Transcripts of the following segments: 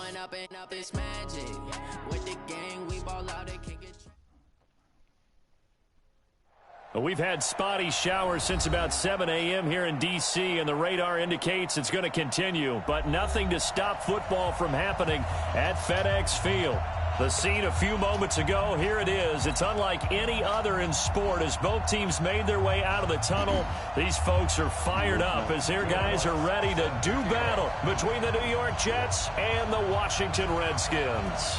Blowing up and up this magic. With the gang, we ball out, they can't get. We've had spotty showers since about 7 a.m. here in D.C., and the radar indicates it's going to continue, but nothing to stop football from happening at FedEx Field. The scene a few moments ago, here it is. It's unlike any other in sport as both teams made their way out of the tunnel. These folks are fired up as their guys are ready to do battle between the New York Jets and the Washington Redskins.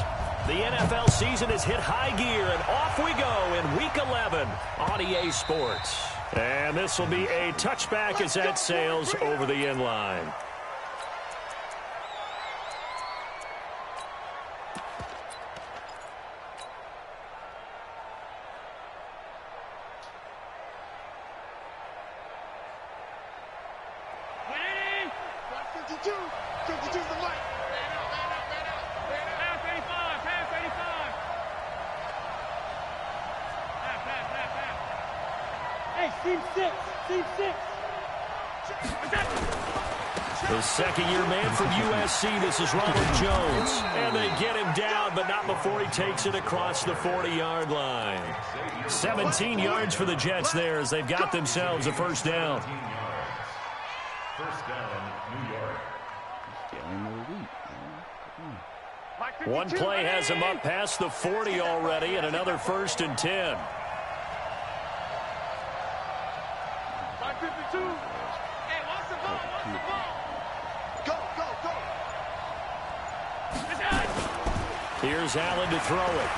The NFL season has hit high gear, and off we go in Week 11 on EA Sports. And this will be a touchback as that sails over the end line. The second-year man from USC, this is Ronald Jones. And they get him down, but not before he takes it across the 40-yard line. 17 yards for the Jets there as they've got themselves a first down. First down, New York. One play has him up past the 40 already, and another 1st and 10. 52. Hey, watch the ball, watch the ball. Go, go, go. Here's Allen to throw it.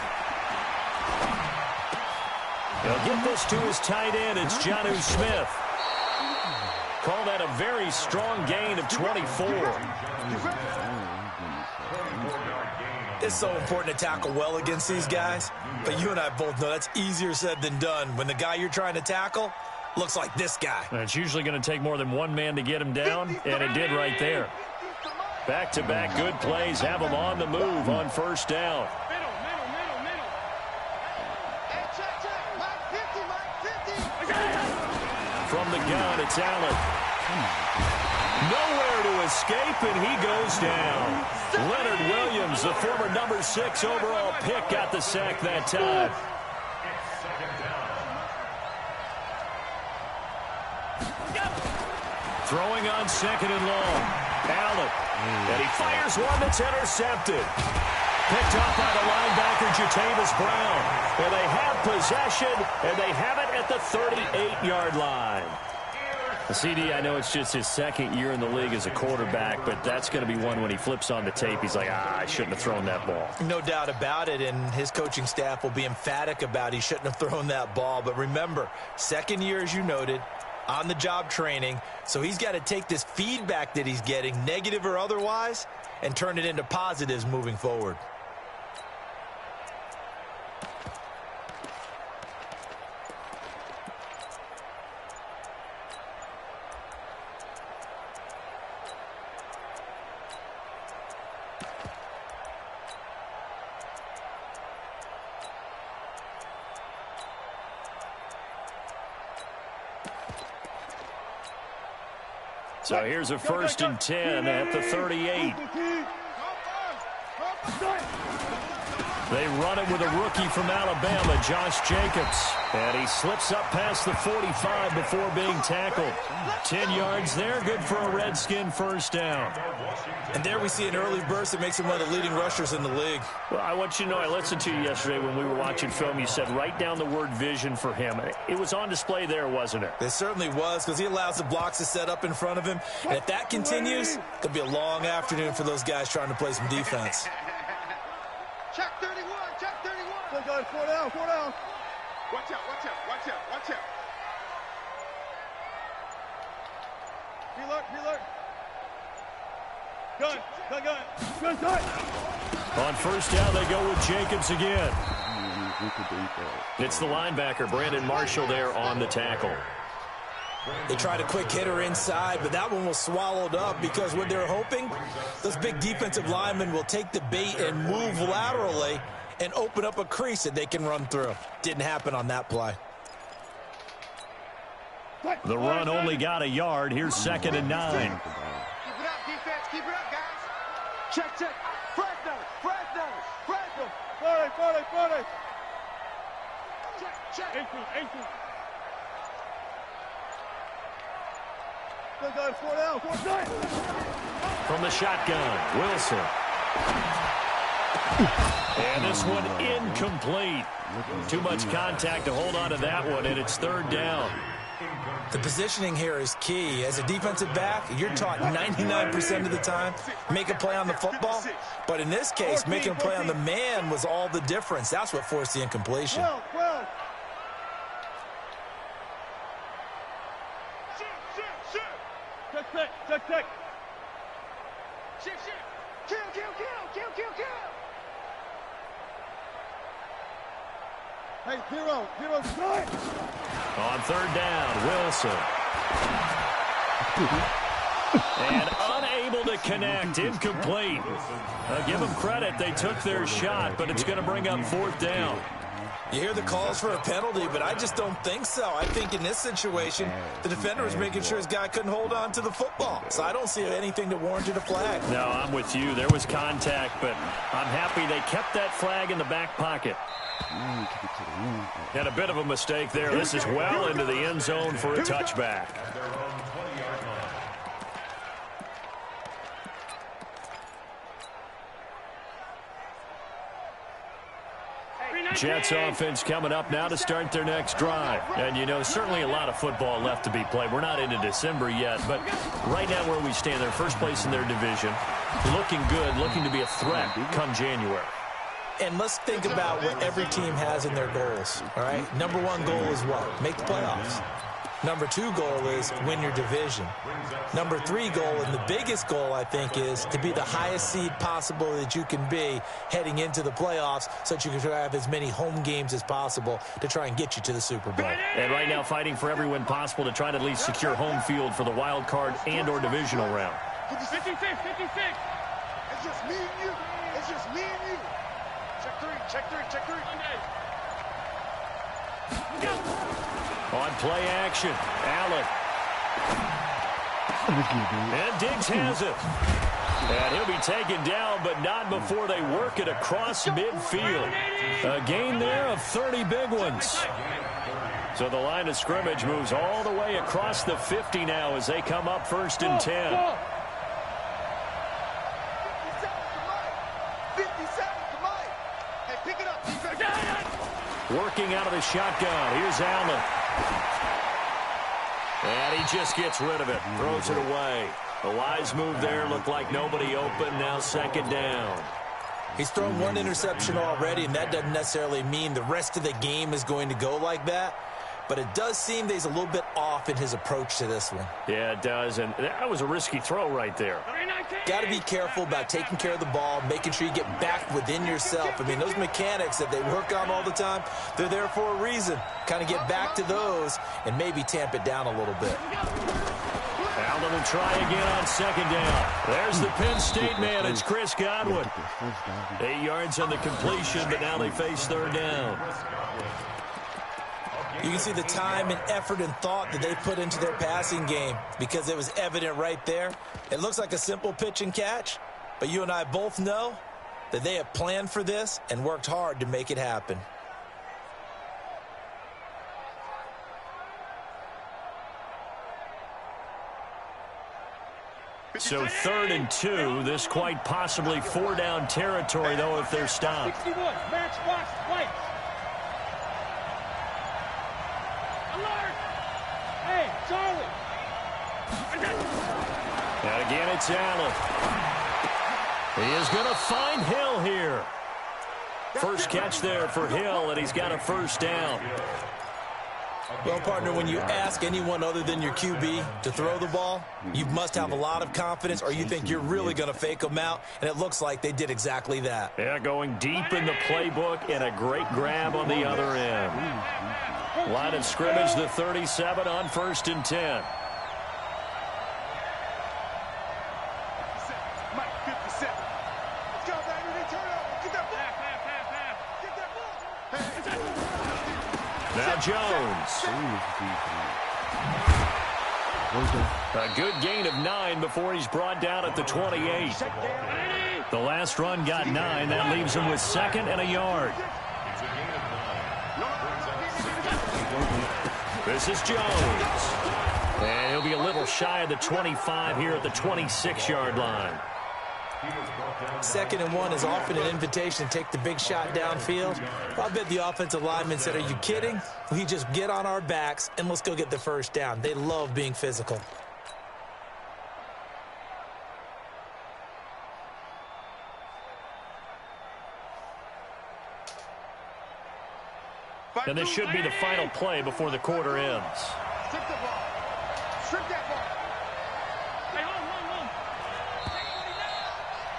He'll get this to his tight end. It's Jonnu Smith. Call that a very strong gain of 24. It's so important to tackle well against these guys, but you and I both know that's easier said than done when the guy you're trying to tackle looks like this guy. And it's usually going to take more than one man to get him down, and it did right there. Back-to-back good plays have him on the move on first down. Middle. Hey, check. Mike 50. From the gun, it's Allen. Nowhere to escape, and he goes down. Leonard Williams, the former number 6 overall pick, got the sack that time. Throwing on 2nd and long. Allen. And he fires one that's intercepted. Picked up by the linebacker, Jatavis Brown. And they have possession, and they have it at the 38-yard line. The CD, I know it's just his 2nd year in the league as a quarterback, but that's going to be one when he flips on the tape. He's like, I shouldn't have thrown that ball. No doubt about it, and his coaching staff will be emphatic about he shouldn't have thrown that ball. But remember, 2nd year, as you noted, on-the-job training, so he's got to take this feedback that he's getting, negative or otherwise, and turn it into positives moving forward. So here's a 1st and 10 at the 38. They run it with a rookie from Alabama, Josh Jacobs. And he slips up past the 45 before being tackled. 10 yards there, good for a Redskin first down. And there we see an early burst that makes him one of the leading rushers in the league. Well, I want you to know, I listened to you yesterday when we were watching film. You said write down the word vision for him. It was on display there, wasn't it? It certainly was, because he allows the blocks to set up in front of him. And if that continues, it'll be a long afternoon for those guys trying to play some defense. Check 31. Go, guys, 4 down. Watch out. Reload. Gun. On first down, they go with Jacobs again. It's the linebacker, Brandon Marshall, there on the tackle. They tried a quick hitter inside, but that one was swallowed up because what they're hoping, those big defensive linemen will take the bait and move laterally and open up a crease that they can run through. Didn't happen on that play. The run only got a yard. Here's 2nd and 9. Keep it up, defense. Keep it up, guys. Check. Check. 18. Still got 4 down. 4 down. From the shotgun, Wilson. And this one incomplete. Too much contact to hold on to that one, and it's 3rd down. The positioning here is key. As a defensive back, you're taught 99% of the time, make a play on the football. But in this case, making a play on the man was all the difference. That's what forced the incompletion. 12. Check. Shift. Kill. Hey, hero, good. On 3rd down, Wilson. And unable to connect, incomplete. Give them credit, they took their shot, but it's going to bring up 4th down. You hear the calls for a penalty, but I just don't think so. I think in this situation, the defender was making sure his guy couldn't hold on to the football. So I don't see anything that warranted a flag. No, I'm with you. There was contact, but I'm happy they kept that flag in the back pocket. And a bit of a mistake there. This is well into the end zone for a touchback. Jets offense coming up now to start their next drive. And, you know, certainly a lot of football left to be played. We're not into December yet, but right now where we stand, they're first place in their division. Looking good, looking to be a threat come January. And let's think about what every team has in their goals, all right? Number 1 goal is what? Make the playoffs. Number 2 goal is win your division. Number 3 goal, and the biggest goal, I think, is to be the highest seed possible that you can be heading into the playoffs so that you can have as many home games as possible to try and get you to the Super Bowl. And right now fighting for every win possible to try to at least secure home field for the wild card and or divisional round. 56. It's just me and you. Check 3. On play action, Allen. And Diggs has it. And he'll be taken down, but not before they work it across midfield. A gain there of 30 big ones. So the line of scrimmage moves all the way across the 50 now as they come up 1st and 10. Working out of the shotgun. Here's Allen. And he just gets rid of it. Throws it away. A wise move there. Looked like nobody open. Now 2nd down. He's thrown 1 interception already, and that doesn't necessarily mean the rest of the game is going to go like that. But it does seem that he's a little bit off in his approach to this one. Yeah, it does. And that was a risky throw right there. Got to be careful about taking care of the ball, making sure you get back within yourself. I mean, those mechanics that they work on all the time, they're there for a reason. Kind of get back to those and maybe tamp it down a little bit. Allen will try again on 2nd down. There's the Penn State man. It's Chris Godwin. 8 yards on the completion, but now they face 3rd down. You can see the time and effort and thought that they put into their passing game because it was evident right there. It looks like a simple pitch and catch, but you and I both know that they have planned for this and worked hard to make it happen. So 3rd and 2. This quite possibly 4-down territory, though, if they're stopped. 61, match box, white. Alert! Hey, Charlie! And again, it's Allen. He is going to find Hill here. First catch there for Hill, and he's got a 1st down. Well, partner, when you ask anyone other than your QB to throw the ball, you must have a lot of confidence or you think you're really going to fake them out, and it looks like they did exactly that. Yeah, going deep in the playbook and a great grab on the other end. Line of scrimmage, the 37 on 1st and 10. Now Jones. A good gain of 9 before he's brought down at the 28. The last run got 9. That leaves him with 2nd and a yard. This is Jones. And he'll be a little shy of the 25 here at the 26-yard line. 2nd and 1 is often an invitation to take the big shot downfield. I bet the offensive lineman said, are you kidding? We just get on our backs and let's go get the first down. They love being physical. And this should be the final play before the quarter ends. Strip the ball. Strip that ball. Hey, hold.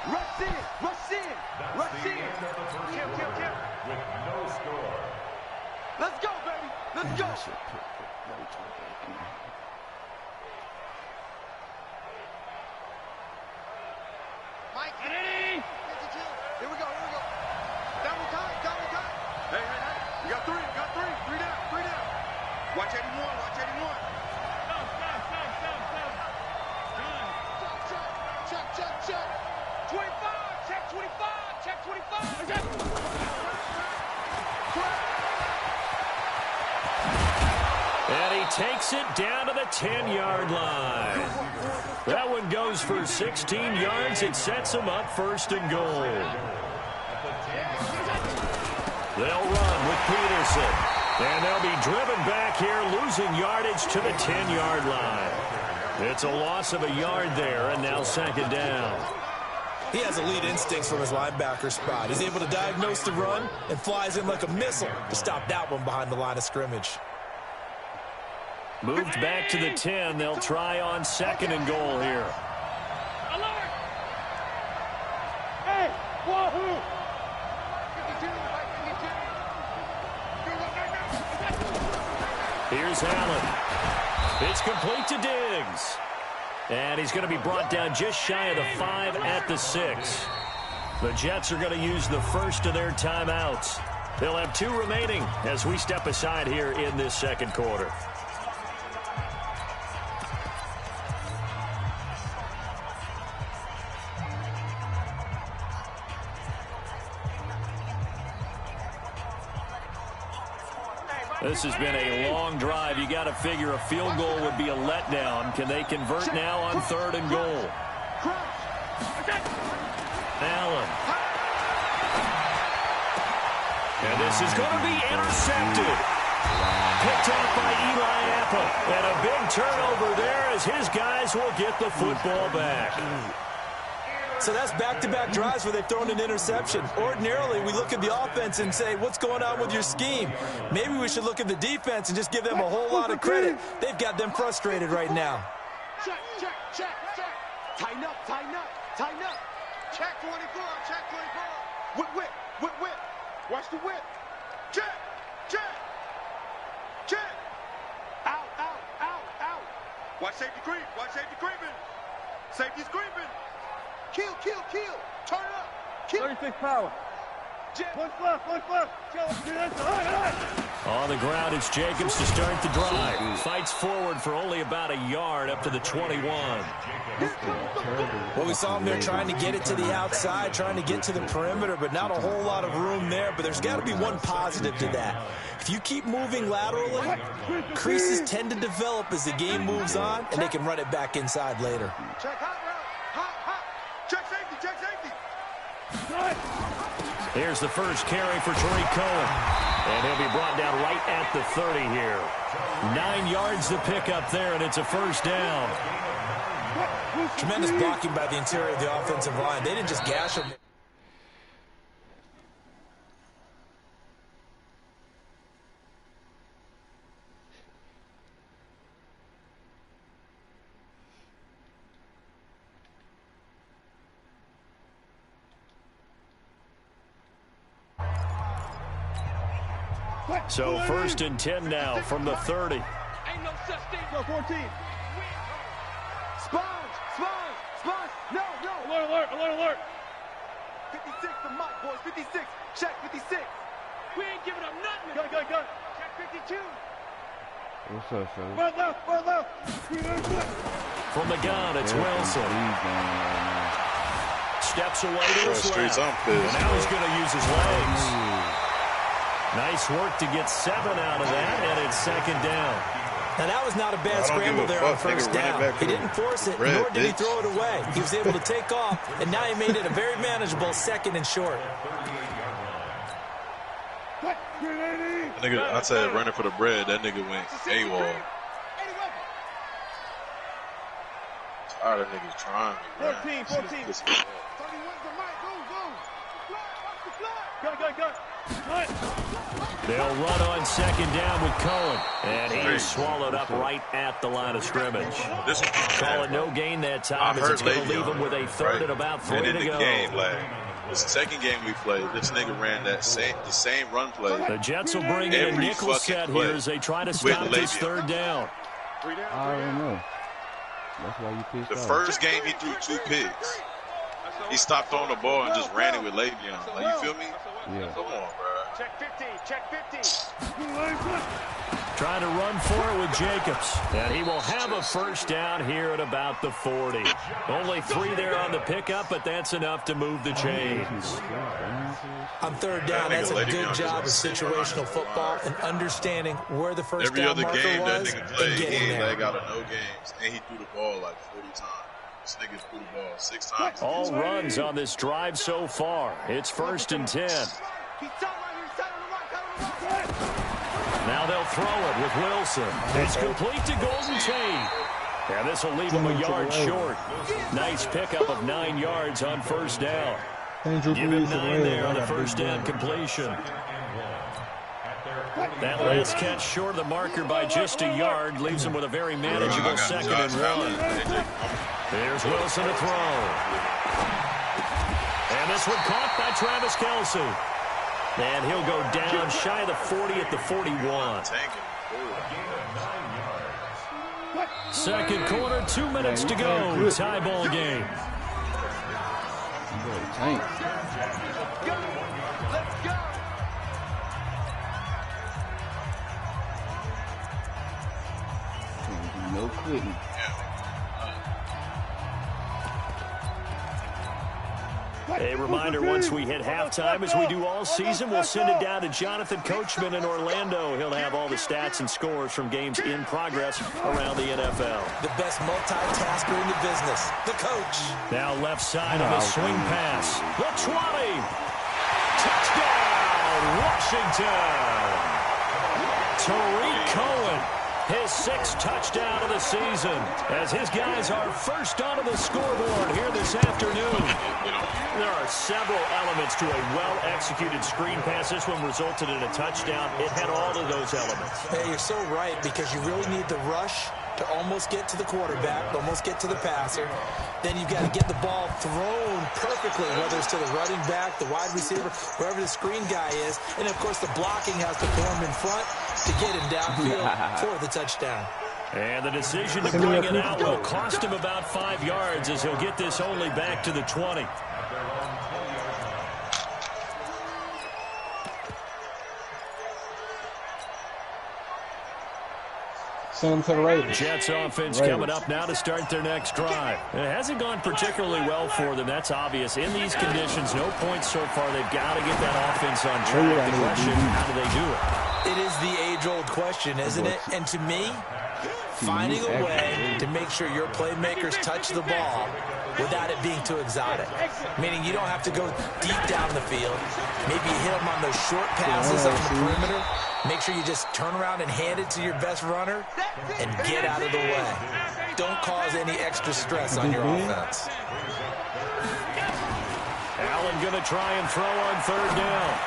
Rush in. Rush in. Rush in. Kill. With no score. Let's go, baby. Let's go. Mike. Ready? Here we go. Double time. Hey. You got 3. Three down. Watch 81. Check. 25. Check 25. And he takes it down to the 10-yard line. That one goes for 16 yards. It sets him up 1st and goal. They'll run with Peterson. And they'll be driven back here, losing yardage to the 10-yard line. It's a loss of a yard there, and now 2nd down. He has elite instincts from his linebacker spot. He's able to diagnose the run and flies in like a missile to stop that one behind the line of scrimmage. Moved back to the 10. They'll try on 2nd and goal here. Alert! Hey, wahoo! Here's Allen. It's complete to Diggs. And he's going to be brought down just shy of the 5 at the 6. The Jets are going to use the first of their timeouts. They'll have 2 remaining as we step aside here in this 2nd quarter. This has been a long drive. You got to figure a field goal would be a letdown. Can they convert now on 3rd and goal? Allen. And this is going to be intercepted. Picked out by Eli Apple. And a big turnover there as his guys will get the football back. So that's back-to-back drives where they've thrown an interception. Ordinarily, we look at the offense and say, what's going on with your scheme? Maybe we should look at the defense and just give them a whole lot of credit. They've got them frustrated right now. Check. Tighten up. Check 24. Whip. Watch the whip. Check. Out. Watch safety creeping. Safety's creeping. Kill. Turn it up. Kill. 36 power. One left. On the ground, it's Jacobs to start the drive. Fights forward for only about a yard up to the 21. Well, we saw him there trying to get it to the outside, trying to get to the perimeter, but not a whole lot of room there. But there's got to be one positive to that. If you keep moving laterally, creases tend to develop as the game moves on, and they can run it back inside later. Check hot route. Check safety. Here's the first carry for Tariq Cohen. And he'll be brought down right at the 30 here. 9 yards to pick up there, and it's a 1st down. Tremendous blocking by the interior of the offensive line. They didn't just gash him. So 1st and 10 now from the 30. Ain't no such thing. Go 14. Sponge. No. Alert. 56 to Mike, boys. 56. Check 56. We ain't giving up nothing. Go. Check 52. What's up, fellas? From the gun, it's Wilson. Steps away to his left. And now he's going to use his legs. Nice work to get 7 out of that, and it's second down. Now, that was not a bad scramble there on first down. He didn't force it, nor did he throw it away. He was able to take off, and now he made it a very manageable 2nd and short. Nigga, I said running for the bread. That nigga went AWOL. Tired of niggas trying me, man. 14. Go. They'll run on second down with Cohen. And he is swallowed up right at the line of scrimmage. Calling no gain that time as it's going to leave him with a third and about 3 to go. The second game we played, this nigga ran the same run play. The Jets will bring in a nickel set here as they try to stop this third down. I don't know. That's why you pissed off. The first game he threw 2 picks. He stopped on the ball and just ran it with Le'Veon. Like, you feel me? Yeah. Come on, bro. Check 50. Trying to run for it with Jacobs. And he will have a first down here at about the 40. Only 3 there on the pickup, but that's enough to move the chains. On third down, that's a good job of situational football and understanding where the first down marker was. Every other game that nigga played, he ain't leg out of no games. And he threw the ball like 40 times. This nigga threw the ball 6 times. All runs on this drive so far. It's 1st and 10. Now they'll throw it with Wilson. It's complete to Golden Tate. And this will leave him a yard short. Nice pickup of 9 yards on first down. Give him 9 there on the first down completion. That last catch short of the marker by just a yard leaves him with a very manageable 2nd and 1. Here's Wilson to throw. And this one caught by Travis Kelce. And he'll go down shy of the 40 at the 41. Second quarter, 2 minutes to go. Tie ball game. No quitting. A reminder, once we hit halftime, as we do all season, we'll send it down to Jonathan Coachman in Orlando. He'll have all the stats and scores from games in progress around the NFL. The best multitasker in the business, the coach. Now left side on the swing pass. The 20. Touchdown, Washington. Tariq Cohen. His 6th touchdown of the season as his guys are first onto the scoreboard here this afternoon. There are several elements to a well-executed screen pass. This one resulted in a touchdown. It had all of those elements. Hey, you're so right, because you really need the rush to almost get to the quarterback, almost get to the passer. Then you've got to get the ball thrown perfectly, whether it's to the running back, the wide receiver, wherever the screen guy is. And, of course, the blocking has to form in front to get him downfield for the touchdown. And the decision to bring it out will cost him about 5 yards as he'll get this only back to the 20. Send them to the Raiders. Jets offense coming up now to start their next drive. It hasn't gone particularly well for them. That's obvious. In these conditions, no points so far. They've got to get that offense on track. The question, how do they do it? It is the age-old question, isn't it? And to me, finding a way to make sure your playmakers touch the ball without it being too exotic. Meaning you don't have to go deep down the field. Maybe you hit them on those short passes on the perimeter. Make sure you just turn around and hand it to your best runner and get out of the way. Don't cause any extra stress on your offense. Allen going to try and throw on third down.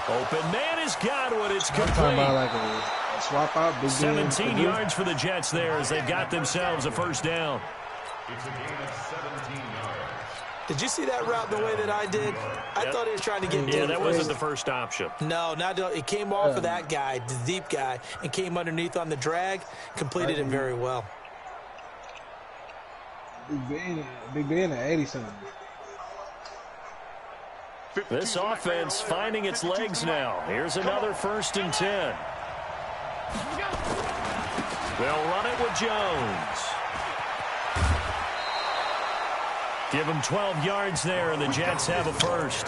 Open man has got one. It's complete. Like a swap out. 17 yards for the Jets there as they've got themselves a first down. Did you see that route the way that I did? I thought he was trying to get deep. Yeah, that wasn't the first option. No, it came off of that guy, the deep guy, and came underneath on the drag, completed it very well. Big Ben at 80-something. This offense finding its legs now. Here's another 1st and 10. They'll run it with Jones. Give him 12 yards there, and the Jets have a first.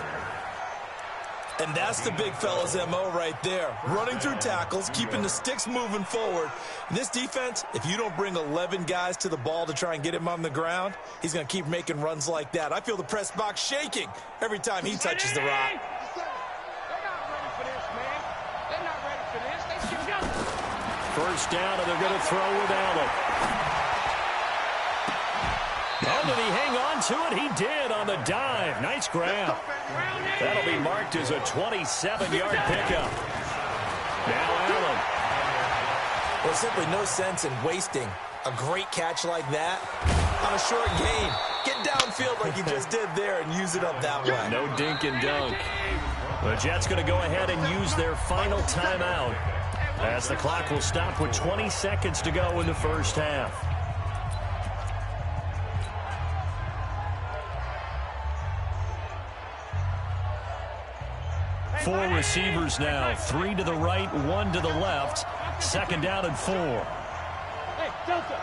And that's the big fella's MO right there. Running through tackles, keeping the sticks moving forward. In this defense, if you don't bring 11 guys to the ball to try and get him on the ground, he's going to keep making runs like that. I feel the press box shaking every time he touches the rock. They're not ready for this, man. They're not ready for this. They should go. First down, and they're going to throw with Allen. Oh, did he hang on to it? He did on the dive. Nice grab. That'll be marked as a 27-yard pickup. Now Allen. There's simply no sense in wasting a great catch like that on a short gain. Get downfield like he just did there and use it up that way. No dink and dunk. The Jets going to go ahead and use their final timeout as the clock will stop with 20 seconds to go in the first half. 4 receivers now, 3 to the right, 1 to the left. Second down and 4. Hey, Delta.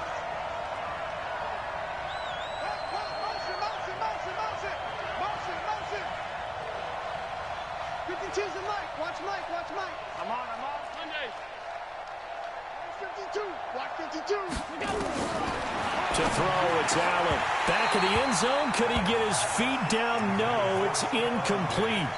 Motion. 52's the Mike. Watch Mike. I'm on. Monday. 52. Watch 52. To throw, it's Allen. Back in the end zone. Could he get his feet down? No, it's incomplete.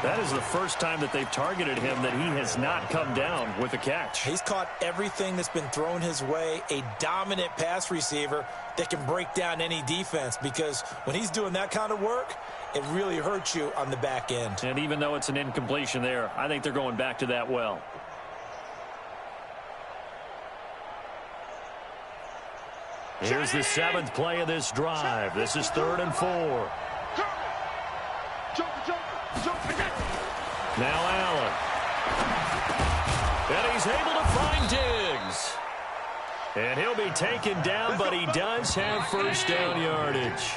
That is the first time that they've targeted him that he has not come down with a catch. He's caught everything that's been thrown his way, a dominant pass receiver that can break down any defense, because when he's doing that kind of work, it really hurts you on the back end. And even though it's an incompletion there, I think they're going back to that well. Here's the 7th play of this drive. This is 3rd and 4. Now Allen. And he's able to find Diggs. And he'll be taken down, but he does have first down yardage.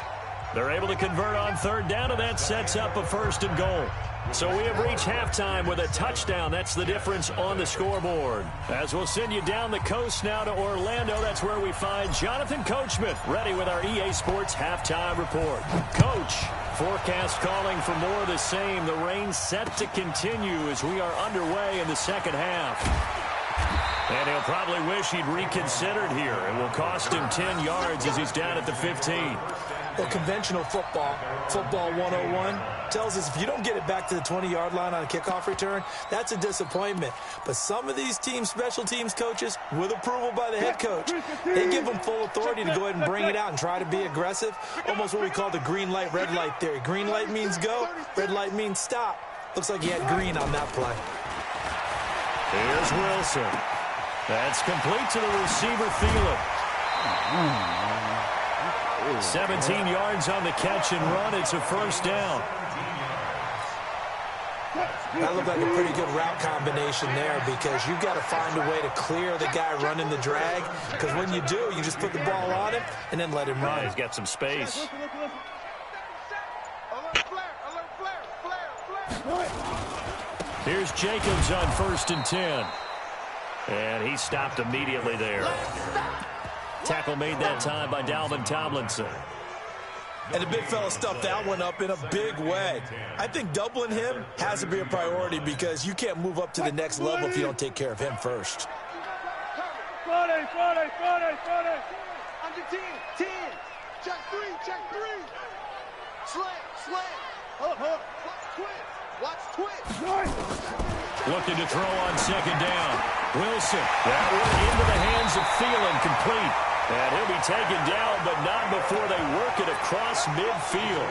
They're able to convert on 3rd down, and that sets up a 1st and goal. So we have reached halftime with a touchdown. That's the difference on the scoreboard. As we'll send you down the coast now to Orlando, that's where we find Jonathan Coachman, ready with our EA Sports halftime report. Coach, forecast calling for more of the same. The rain set to continue as we are underway in the second half. And he'll probably wish he'd reconsidered here. It will cost him 10 yards as he's down at the 15. Well, conventional football 101, tells us if you don't get it back to the 20-yard line on a kickoff return, that's a disappointment. But some of these team special teams coaches, with approval by the head coach, they give them full authority to go ahead and bring it out and try to be aggressive, almost what we call the green light, red light theory. Green light means go, red light means stop. Looks like he had green on that play. Here's Wilson. That's complete to the receiver, Thielen. 17 yards on the catch and run. It's a first down. That looked like a pretty good route combination there, because you've got to find a way to clear the guy running the drag, because when you do, you just put the ball on him and then let him run. He's got some space. Here's Jacobs on 1st and 10. And he stopped immediately there. Tackle made that time by Dalvin Tomlinson. And the big fella stuffed that one up in a big way. I think doubling him has to be a priority, because you can't move up to the next level if you don't take care of him first. Friday. Under 10. Check 3. Slant. Hold up. Watch twitch. Looking to throw on 2nd down. Wilson. That one into the hands of Thielen, complete. And he'll be taken down, but not before they work it across midfield.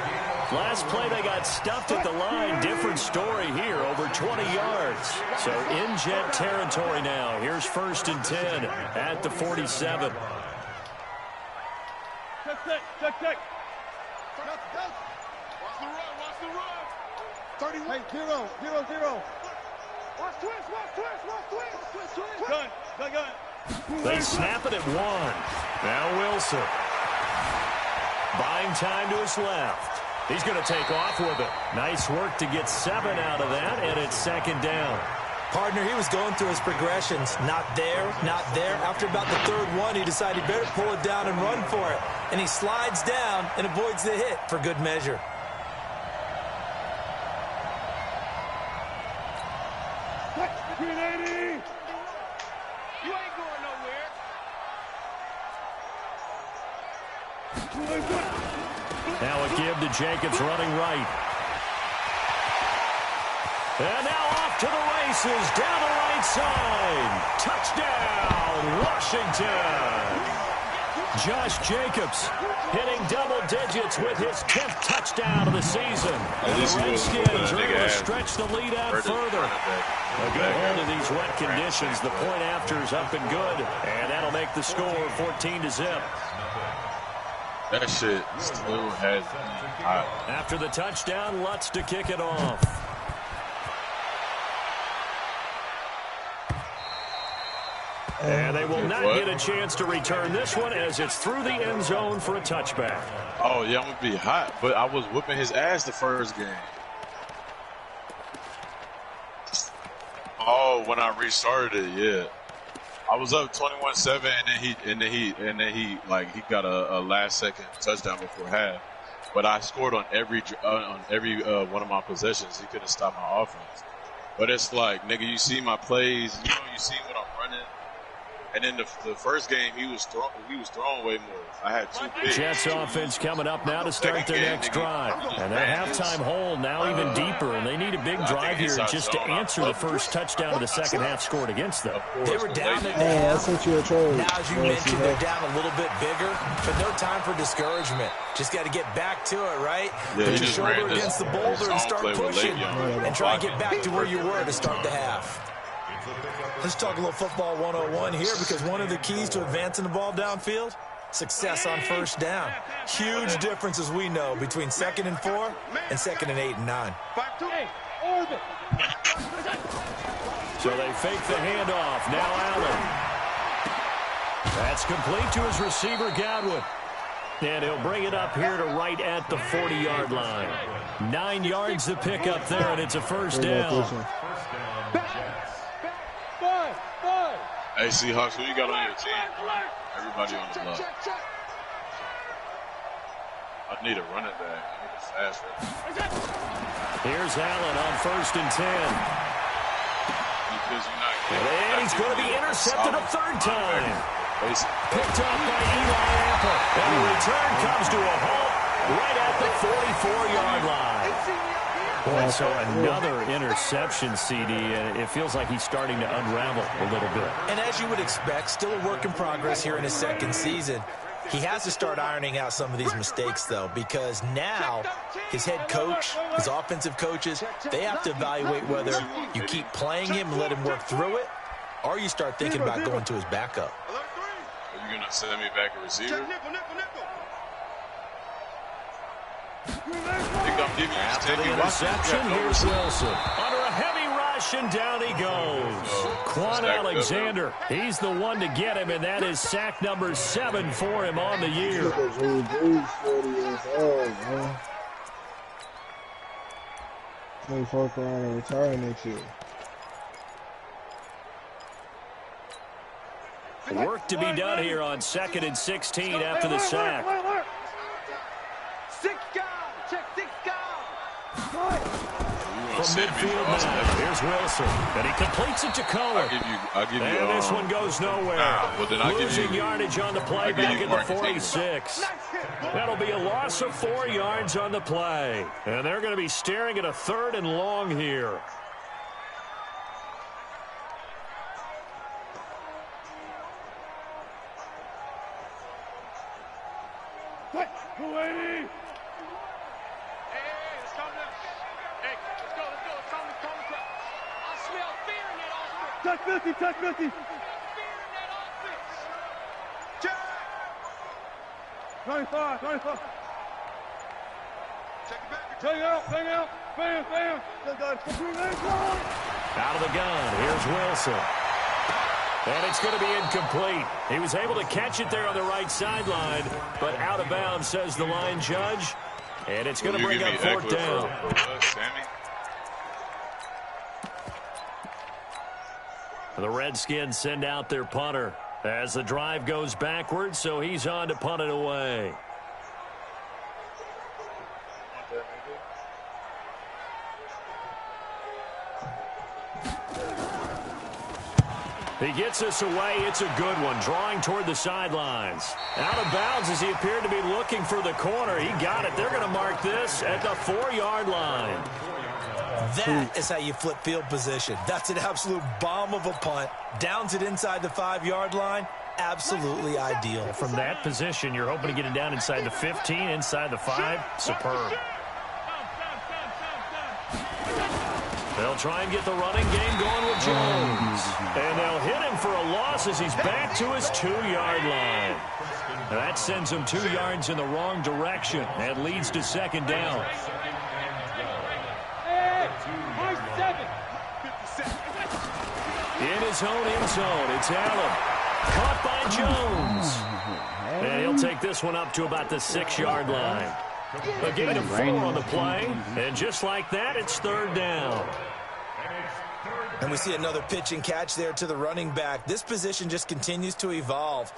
Last play, they got stuffed at the line. Different story here, over 20 yards. So in Jet territory now. Here's 1st and 10 at the 47. Check. Watch the run. 31. 0. Watch twist. Gun. They snap it at 1. Now Wilson. Buying time to his left. He's going to take off with it. Nice work to get 7 out of that, and it's 2nd down. Partner, he was going through his progressions. Not there, not there. After about the third one, he decided he better pull it down and run for it. And he slides down and avoids the hit for good measure. Now a give to Jacobs running right. And now off to the races, down the right side. Touchdown, Washington. Josh Jacobs hitting double digits with his 10th touchdown of the season. And the Redskins are able to stretch the lead out further. A good hold of these wet conditions. The point after is up and good. And that'll make the score 14-0. That shit still has me hot. After the touchdown, Lutz to kick it off. And they will not get a chance to return this one as it's through the end zone for a touchback. Oh, yeah, I'm going to be hot, but I was whipping his ass the first game. Oh, when I restarted it, yeah. I was up 21-7, and then he got a last-second touchdown before half. But I scored on every one of my possessions. He couldn't stop my offense. But it's like, nigga, you see my plays, you see what I'm running. And then the first game, he was throwing way more. I had 2 picks. Jets offense coming up now to start their next drive. And that halftime hole now even deeper. And they need a big drive here just to answer the first touchdown of the second half scored against them. They were down at I sent you a trade. Now, as you mentioned, they're down a little bit bigger, but no time for discouragement. Just got to get back to it, right? Yeah, Put your shoulder against the boulder and start pushing. And try and get back to where you were to start the half. Let's talk a little football 101 here, because one of the keys to advancing the ball downfield, success on first down. Huge difference, as we know, between 2nd and 4 and 2nd and 8 and 9. So they fake the handoff. Now Allen. That's complete to his receiver, Godwin. And he'll bring it up here to right at the 40-yard line. 9 yards to pick up there, and it's a first down. Hey, Seahawks, who you got on your team? Everybody on the block. I need a running back. I need a fast running back. Here's Allen on 1st and 10. And he's going to be intercepted a third time. Picked up by Eli Apple. And the return comes to a halt right at the 44-yard line. Boy, so another interception, CD, and it feels like he's starting to unravel a little bit. And as you would expect, still a work in progress here in his second season. He has to start ironing out some of these mistakes, though, because now his head coach, his offensive coaches, they have to evaluate whether you keep playing him and let him work through it, or you start thinking about going to his backup. Are you going to send me back a receiver? After the interception, here's Wilson. Under a heavy rush, and down he goes. Quan Alexander, he's the one to get him, and that is sack number 7 for him on the year. He's 40 years old, man. 24th round and retire next year. Work to be done here on 2nd and 16 after the sack. 6 guys. Check 6 guys. From midfield now, here's Wilson. And he completes it to Cohen. I'll give you. And this one goes nowhere. Well, then I'll Losing give you yardage on the play back at the 46. That'll be a loss of 4 yards on the play. And they're going to be staring at a 3rd and long here. Touch 50. Check. 95. Check it back. Hang out. Bam. Out of the gun, here's Wilson. And it's going to be incomplete. He was able to catch it there on the right sideline, but out of bounds, says the line judge. And it's going to bring up 4th down. The Redskins send out their punter as the drive goes backwards, so he's on to punt it away. He gets us away. It's a good one, drawing toward the sidelines. Out of bounds as he appeared to be looking for the corner. He got it. They're going to mark this at the 4-yard line. That is how you flip field position. That's an absolute bomb of a punt. Downs it inside the 5-yard line. Absolutely ideal. From that position, you're hoping to get it down inside the 15, inside the 5. Superb. They'll try and get the running game going with Jones. And they'll hit him for a loss as he's back to his 2-yard line. That sends him 2 yards in the wrong direction and leads to second down. In his own end zone, it's Allen. Caught by Jones. And he'll take this one up to about the 6-yard line. A gain of 4 on the play, and just like that, it's third down. And we see another pitch and catch there to the running back. This position just continues to evolve.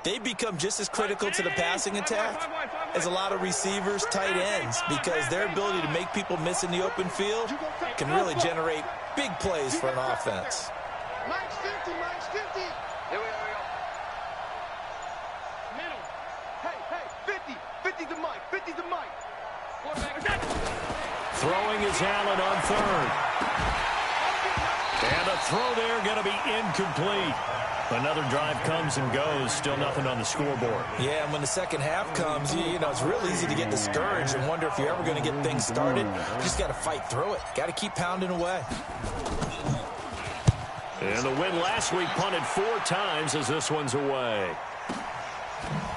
They become just as critical to the passing attack as a lot of receivers, tight ends, because their ability to make people miss in the open field can really generate big plays for an offense. Mike's 50, Mike's 50. Here we go. Middle. Hey, 50. 50 to Mike. 50 to Mike. Throwing is Allen on third. And the throw there going to be incomplete. Another drive comes and goes. Still nothing on the scoreboard. Yeah, and when the second half comes, you know, it's real easy to get discouraged and wonder if you're ever going to get things started. You just got to fight through it. Got to keep pounding away. And the win last week punted 4 times as this one's away.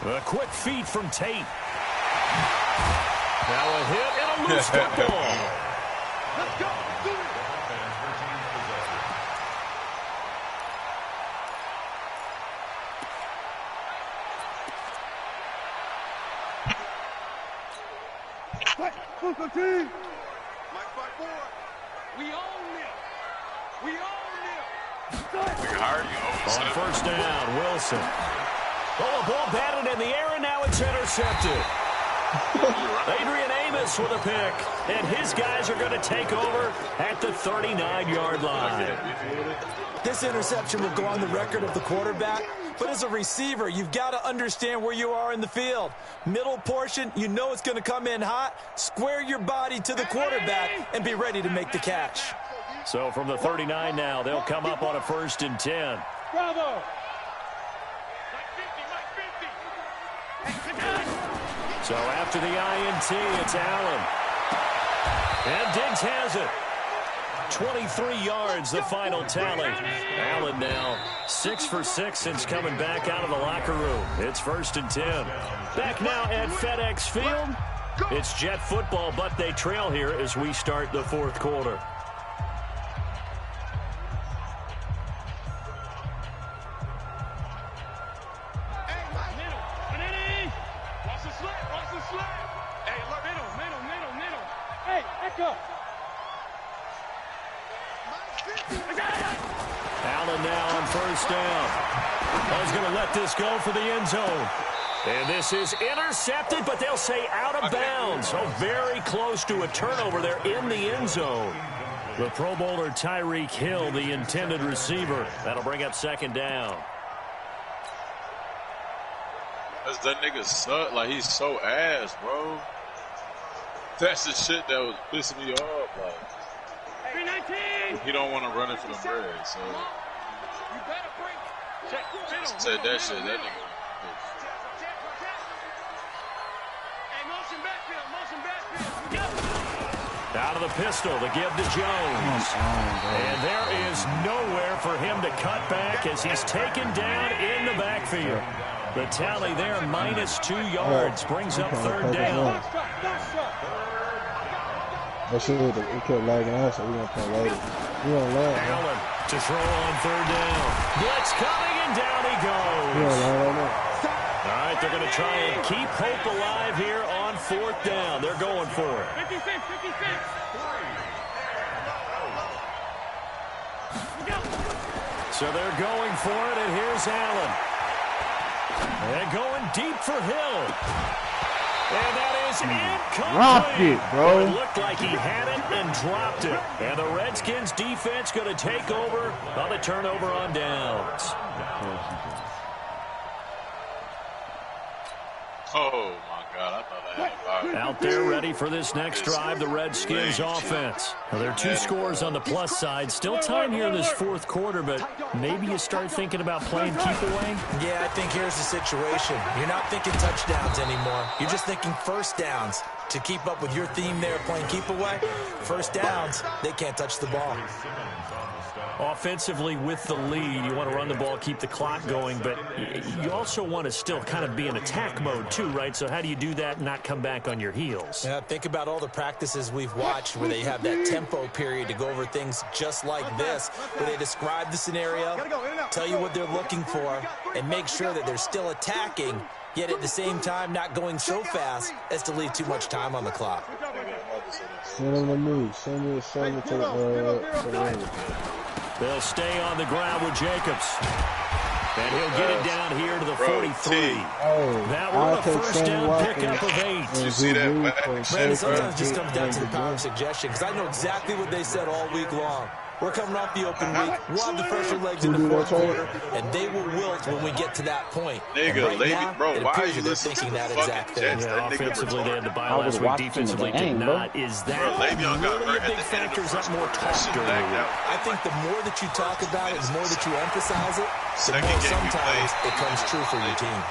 A quick feed from Tate. Now a hit and a loose football. Let's go. Do it. Mike 5-4. We own it. We own it. On first down, Wilson. Oh, a ball batted in the air, and now it's intercepted. Adrian Amos with a pick, and his guys are going to take over at the 39-yard line. This interception will go on the record of the quarterback, but as a receiver, you've got to understand where you are in the field. Middle portion, you know it's going to come in hot. Square your body to the quarterback and be ready to make the catch. So from the 39 now, they'll come up on a 1st and 10. Bravo. So after the INT, it's Allen. And Diggs has it. 23 yards, the final tally. Allen now 6 for 6 since coming back out of the locker room. It's 1st and 10. Back now at FedEx Field. It's Jet football, but they trail here as we start the 4th quarter. Allen now on first down. He's going to let this go for the end zone. And this is intercepted, but they'll say out of bounds. So very close to a turnover there in the end zone. The Pro Bowler Tyreek Hill, the intended receiver. That'll bring up 2nd down. That nigga suck. Like, he's so ass, bro. That's the shit that was pissing me off. Like, 319. he don't want to run it for the bread, so. Said that shit, that nigga. Out of the pistol, the give to Jones. And there is nowhere for him to cut back as he's taken down in the backfield. The tally there, -2 yards, brings up 3rd down. That shit, it kept lagging out, so we're going to play later. We don't lag. Allen to throw on 3rd down. Blitz coming, and down he goes. We don't lag right now. All right, they're going to try and keep hope alive here on 4th down. They're going for it. 56. So they're going for it, and here's Allen. And going deep for Hill. And that is incomplete. Dropped it, bro. It looked like he had it and dropped it. And the Redskins defense going to take over on the turnover on downs. Oh, my God. I thought I had it. Out there ready for this next drive, the Redskins offense. Well, there are 2 scores on the plus side. Still time here in this fourth quarter, but maybe you start thinking about playing keep away? Yeah, I think here's the situation. You're not thinking touchdowns anymore. You're just thinking first downs. To keep up with your theme there, playing keep away, first downs, they can't touch the ball. Offensively with the lead, you want to run the ball, keep the clock going, but you also want to still kind of be in attack mode too, right? So how do you do that and not come back on your heels? Yeah, think about all the practices we've watched where they have that tempo period to go over things just like this, where they describe the scenario, tell you what they're looking for, and make sure that they're still attacking, yet at the same time not going so fast as to leave too much time on the clock. Send him to me. Send him to the Raiders. They'll stay on the ground with Jacobs. And he'll get it down here to the 43. That was a first down pickup of 8. Did you see that? Brandon, sometimes it just comes down to the power of suggestion, because I know exactly what they said all week long. We're coming off the open week. We'll have the fresher legs in the fourth quarter, and they will wilt when we get to that point. Nigga, Bro, why are you thinking that exact thing? Yeah, offensively, they had the bye last week. Defensively, did not. Is that really a big factor? Is that more talk during the week? I think the more that you talk about it, the more that you emphasize it, the more sometimes it comes true for your team.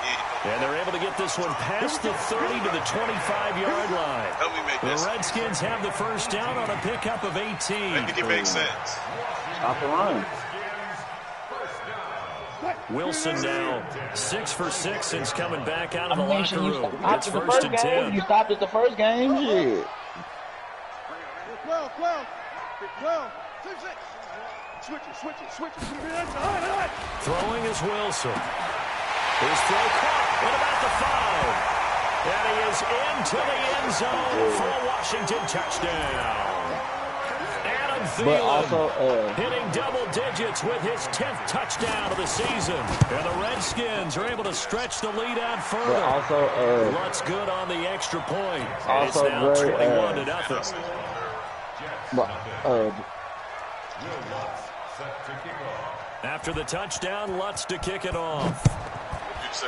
And they're able to get this one past the 30 to the 25-yard line. Help me make this. The Redskins have the first down on a pickup of 18. Make it make sense. Stop the run. Wilson now 6 for 6 since coming back out of the locker room. It's The first and 10. You stopped at the first game, shit. 12. Switch it. Throwing is Wilson. His throw caught at about the 5. And he is into the end zone for a Washington touchdown. Adam Thielen hitting double digits with his 10th touchdown of the season. And the Redskins are able to stretch the lead out further. Lutz good on the extra point. And it's now 21 to nothing. After the touchdown, Lutz to kick it off. Say,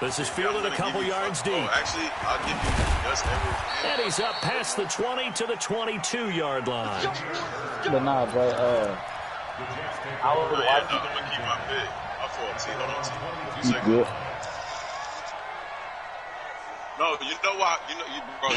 this is fielded a couple yards deep. Actually, I'll give you Gus Edwards. And he's up past the 20 to the 22-yard line. But nah, bro. I was watching. I'm gonna keep my pick. My fault, T. Hold on, T. 2 seconds. Good. No,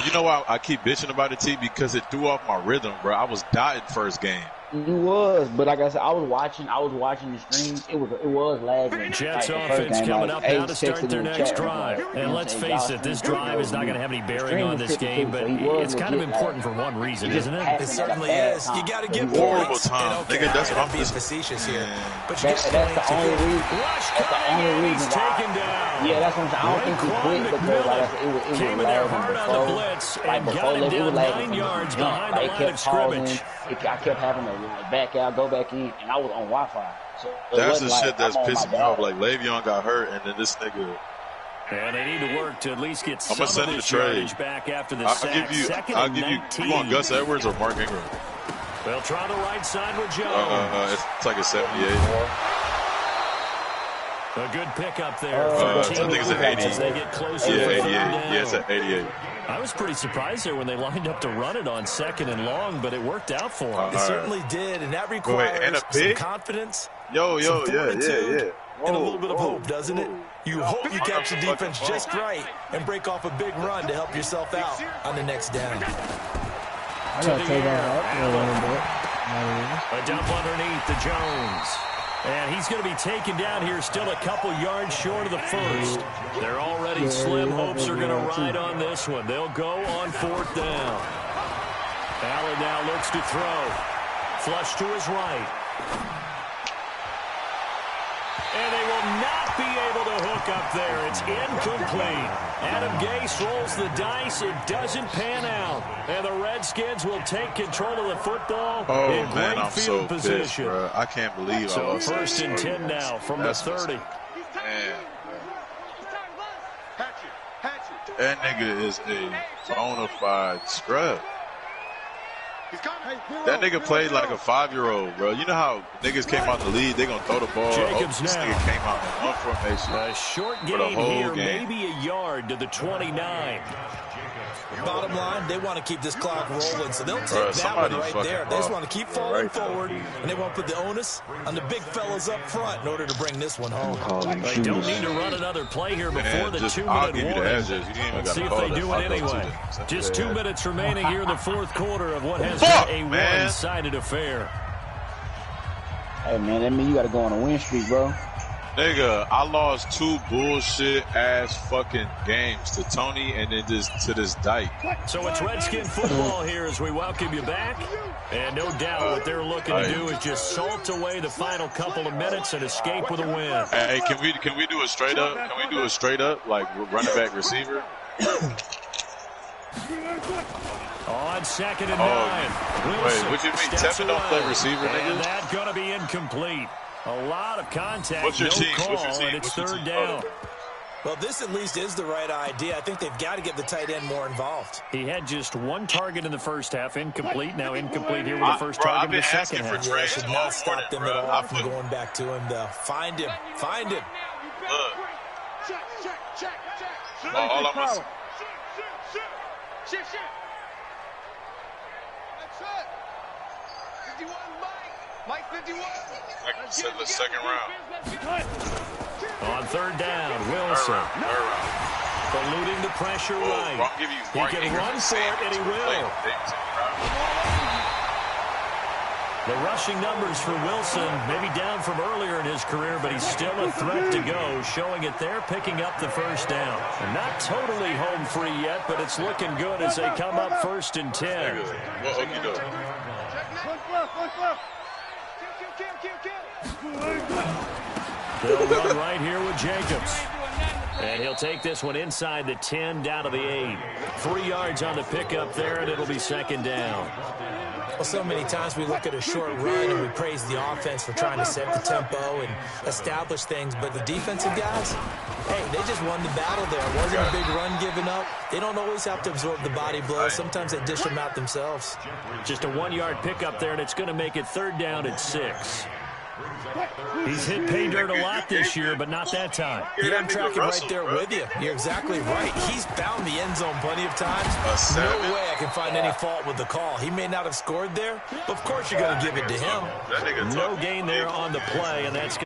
you know why I keep bitching about it, T? Because it threw off my rhythm, bro. I was dotted first game. It was, but like I said, I was watching the stream. It was lagging. Jets offense coming up now to start their next drive. And let's face it, this drive is not going to have any bearing on this game, but it's kind of important for one reason, isn't it? It certainly is. You got to get points. That's what I'm being facetious here. But that's the only reason. That's the only reason why. Yeah, that's what I'm saying. I don't think he quit because like I said, it was came in there hard on the blitz and got him down 9 yards behind the line of scrimmage. I kept having to back out, go back in, and I was on Wi-Fi. So that's the shit that's pissing me off. Like, Le'Veon got hurt, and then this nigga. And they need to work to at least get some of this yardage back after the sack. I'll give you. You want Gus Edwards or Mark Ingram? They'll try the right side with Jones. It's like a 78. A good pickup there. I think it's an 80. As they get closer. Yeah, 88. Yeah, it's an 88. I was pretty surprised there when they lined up to run it on 2nd and long, but it worked out for them. It certainly did, and that requires some confidence, yeah. and a little bit of hope, doesn't it? You hope you catch the defense just right and break off a big run to help yourself out on the next down. I gotta take that out. A dump underneath to Jones. And he's going to be taken down here, still a couple yards short of the first. They're already slim hopes are going to ride on this one. They'll go on 4th down. Allen now looks to throw. Flush to his right. And they will not be able to hook up there. It's incomplete. Adam Gase rolls the dice. It doesn't pan out. And the Redskins will take control of the football in man, great I'm field so position. pissed, bro. I can't believe I So lost that. 1st and 10 now from the 30. Man, Hatchet. that nigga is a bona fide scrub. That nigga played like a 5-year-old, bro. You know how niggas came out the lead, they gonna throw the ball. Jacobs this now. nigga came out in one formation. A short for the gain whole here, game. maybe a yard to the 29. Bottom line, they want to keep this clock rolling, so they'll take that one somebody right fucking there. They just ball. want to keep falling Right there. forward, and they want to put the onus on the big fellas up front in order to bring this one home. They don't need to run another play here before the 2-minute give you the warning. edges. You didn't even Let's gotta see if call they that. do it I'll go anyway. to them. Just 2 minutes remaining here in the 4th quarter of what has Fuck, been a man. one-sided affair. Hey, man, that means you got to go on a win streak, bro. Nigga, I lost 2 bullshit ass fucking games to Tony and then to this Dyke. So it's Redskin football here as we welcome you back. And no doubt what they're looking to do is just salt away the final couple of minutes and escape with a win. Hey, can we do a straight up? Can we do a straight up like running back receiver? On 2nd and 9. Wilson Wait, what you mean? steps Tevin don't play away. receiver, And nigga? that's going to be incomplete. A lot of contact, What's your no team? call, What's your team? and it's What's your 3rd team? down. Well, this at least is the right idea. I think they've got to get the tight end more involved. He had just 1 target in the first half, incomplete. Now incomplete here with the first target in the second half. Yeah, that should not stop them at all from going back to him, though. Find him. Find him. Look, Check. all I'm gonna Shit. That's it. 51, Mike 51. like I said, the second round. On 3rd down, Wilson. Third round. Eluding the pressure right. I'll give you He can run for it, and he will. The rushing numbers for Wilson, maybe down from earlier in his career, but he's still a threat to go, showing it there, picking up the 1st down. And not totally home free yet, but it's looking good as they come up 1st and 10. What hook you doing? They'll run right here with Jacobs. And he'll take this one inside the 10, down to the 8. 3 yards on the pickup there, and it'll be 2nd down. Well, so many times we look at a short run and we praise the offense for trying to set the tempo and establish things, but the defensive guys, hey, they just won the battle there. It wasn't a big run given up. They don't always have to absorb the body blows. Sometimes they dish them out themselves. Just a 1-yard pickup there, and it's going to make it 3rd down and 6. He's hit pay dirt a lot this year, but not that time. Yeah, I'm tracking right there with you. You're exactly right. He's found the end zone plenty of times. No way I can find any fault with the call. He may not have scored there, but of course you're going to give it to him. No gain there on the play, and that's